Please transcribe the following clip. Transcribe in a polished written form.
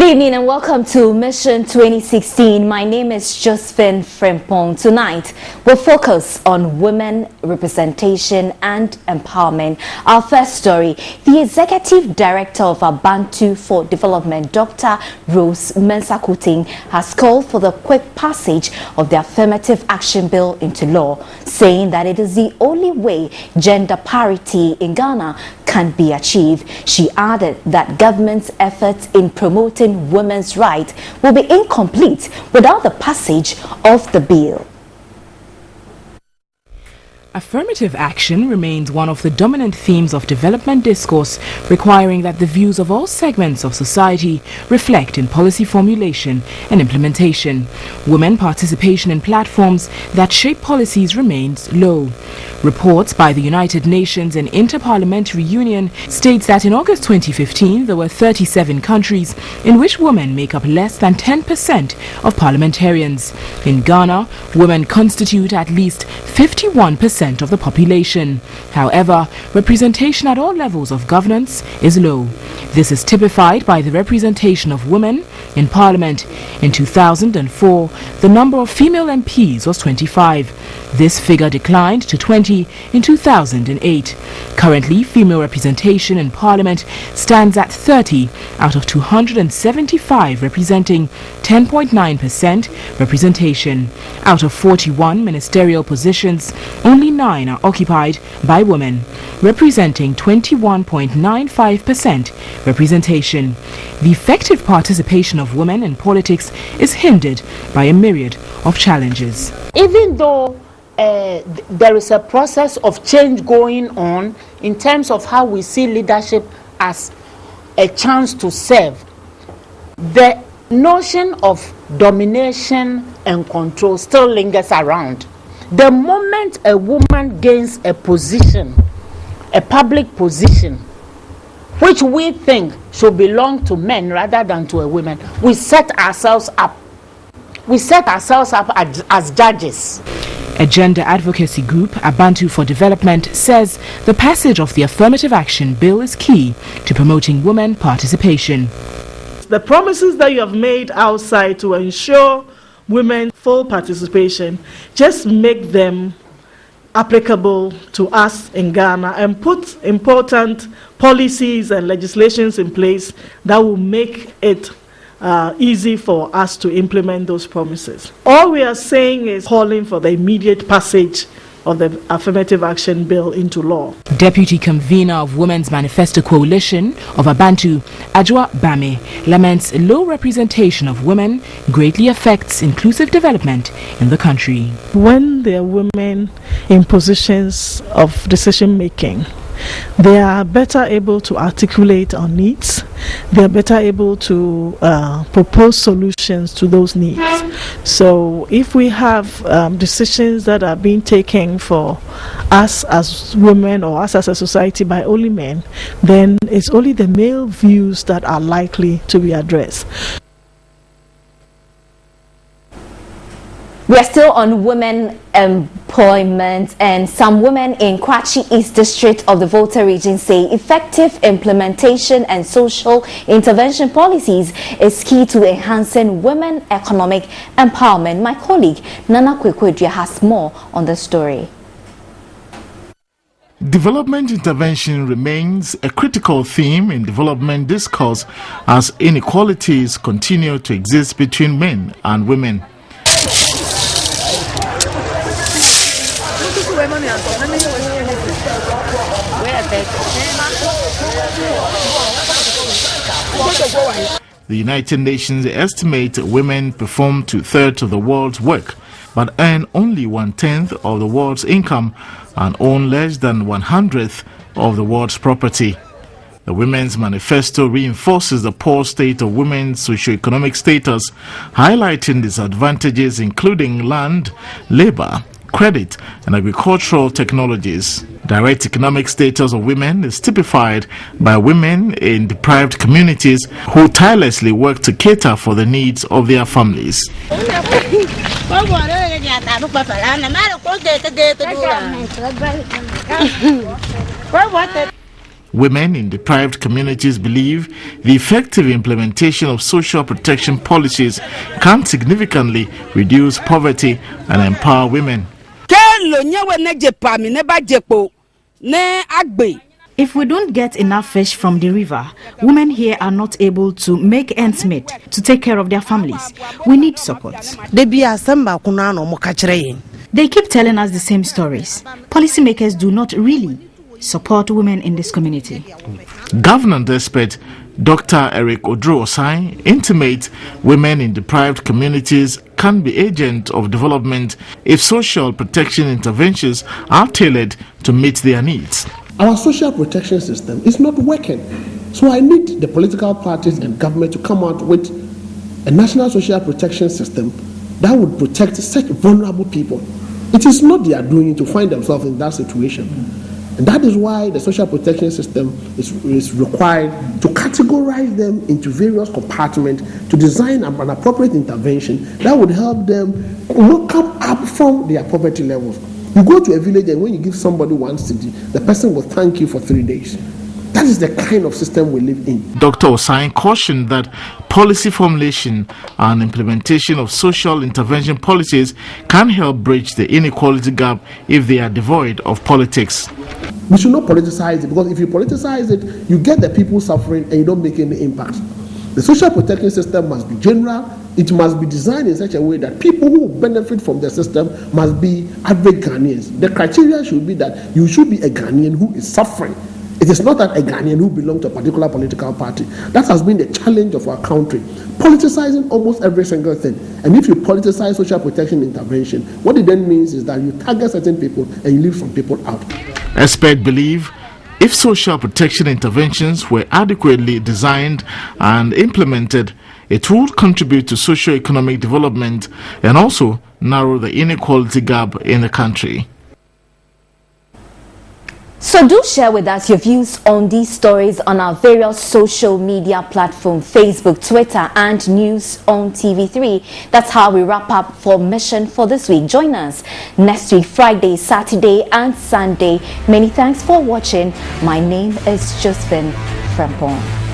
Good evening and welcome to Mission 2016. My name is Josephine Frimpong. Tonight, we'll focus on women representation and empowerment. Our first story, the Executive Director of Abantu for Development, Dr. Rose Mensah-Kutting, has called for the quick passage of the Affirmative Action Bill into law, saying that it is the only way gender parity in Ghana can be achieved. She added that government's efforts in promoting women's rights will be incomplete without the passage of the bill. Affirmative action remains one of the dominant themes of development discourse, requiring that the views of all segments of society reflect in policy formulation and implementation. Women participation in platforms that shape policies remains low. Reports by the United Nations and Interparliamentary Union states that in August 2015 there were 37 countries in which women make up less than 10% of parliamentarians. In Ghana, women constitute at least 51% of the population. However, representation at all levels of governance is low. This is typified by the representation of women in Parliament. In 2004, the number of female MPs was 25. This figure declined to 20 in 2008. Currently, female representation in Parliament stands at 30 out of 275, representing 10.9% representation. Out of 41 ministerial positions, only 9 are occupied by women, representing 21.95% representation. The effective participation of women in politics is hindered by a myriad of challenges. Even though there is a process of change going on in terms of how we see leadership as a chance to serve, the notion of domination and control still lingers around. The moment a woman gains a position, a public position, which we think should belong to men rather than to a woman, we set ourselves up. We set ourselves up as judges. A gender advocacy group, Abantu for Development, says the passage of the Affirmative Action Bill is key to promoting women participation. The promises that you have made outside to ensure women's full participation, just make them applicable to us in Ghana and put important policies and legislations in place that will make it easy for us to implement those promises. All we are saying is calling for the immediate passage of the Affirmative Action Bill into law. Deputy Convener of Women's Manifesto Coalition of Abantu, Ajwa Bame, laments low representation of women greatly affects inclusive development in the country. When there are women in positions of decision making, they are better able to articulate our needs. They are better able to propose solutions to those needs. So if we have decisions that are being taken for us as women or us as a society by only men, then it's only the male views that are likely to be addressed. We are still on women employment, and some women in Kwachi East District of the Volta region say effective implementation and social intervention policies is key to enhancing women economic empowerment. My colleague Nana Kwekwadria has more on the story. Development intervention remains a critical theme in development discourse as inequalities continue to exist between men and women. The United Nations estimate women perform 2/3 of the world's work, but earn only 1/10 of the world's income and own less than 1/100th of the world's property. The Women's Manifesto reinforces the poor state of women's socio-economic status, highlighting disadvantages including land, labor, credit, and agricultural technologies. Direct economic status of women is typified by women in deprived communities who tirelessly work to cater for the needs of their families. Women in deprived communities believe the effective implementation of social protection policies can significantly reduce poverty and empower women. If we don't get enough fish from the river, women here are not able to make ends meet to take care of their families. We need support. They keep telling us the same stories. Policymakers do not really support women in this community. Governance expert Dr. Eric Odro-Osai intimates women in deprived communities can be agents of development if social protection interventions are tailored to meet their needs. Our social protection system is not working. So I need the political parties and government to come out with a national social protection system that would protect such vulnerable people. It is not their doing to find themselves in that situation. And that is why the social protection system is required to categorize them into various compartments to design an appropriate intervention that would help them come up from their poverty levels. You go to a village and when you give somebody 1 cedi, the person will thank you for 3 days. That is the kind of system we live in. Dr. Osai cautioned that policy formulation and implementation of social intervention policies can help bridge the inequality gap if they are devoid of politics. We should not politicize it, because if you politicize it, you get the people suffering and you don't make any impact. The social protection system must be general. It must be designed in such a way that people who benefit from the system must be average Ghanaians. The criteria should be that you should be a Ghanaian who is suffering. It is not that a Ghanaian who belongs to a particular political party. That has been the challenge of our country. Politicizing almost every single thing. And if you politicize social protection intervention, what it then means is that you target certain people and you leave some people out. Experts believe if social protection interventions were adequately designed and implemented, it would contribute to socio-economic development and also narrow the inequality gap in the country. So do share with us your views on these stories on our various social media platforms, Facebook, Twitter, and News on TV3. That's how we wrap up for Mission for this week. Join us next week, Friday, Saturday, and Sunday. Many thanks for watching. My name is Josephine Frempong.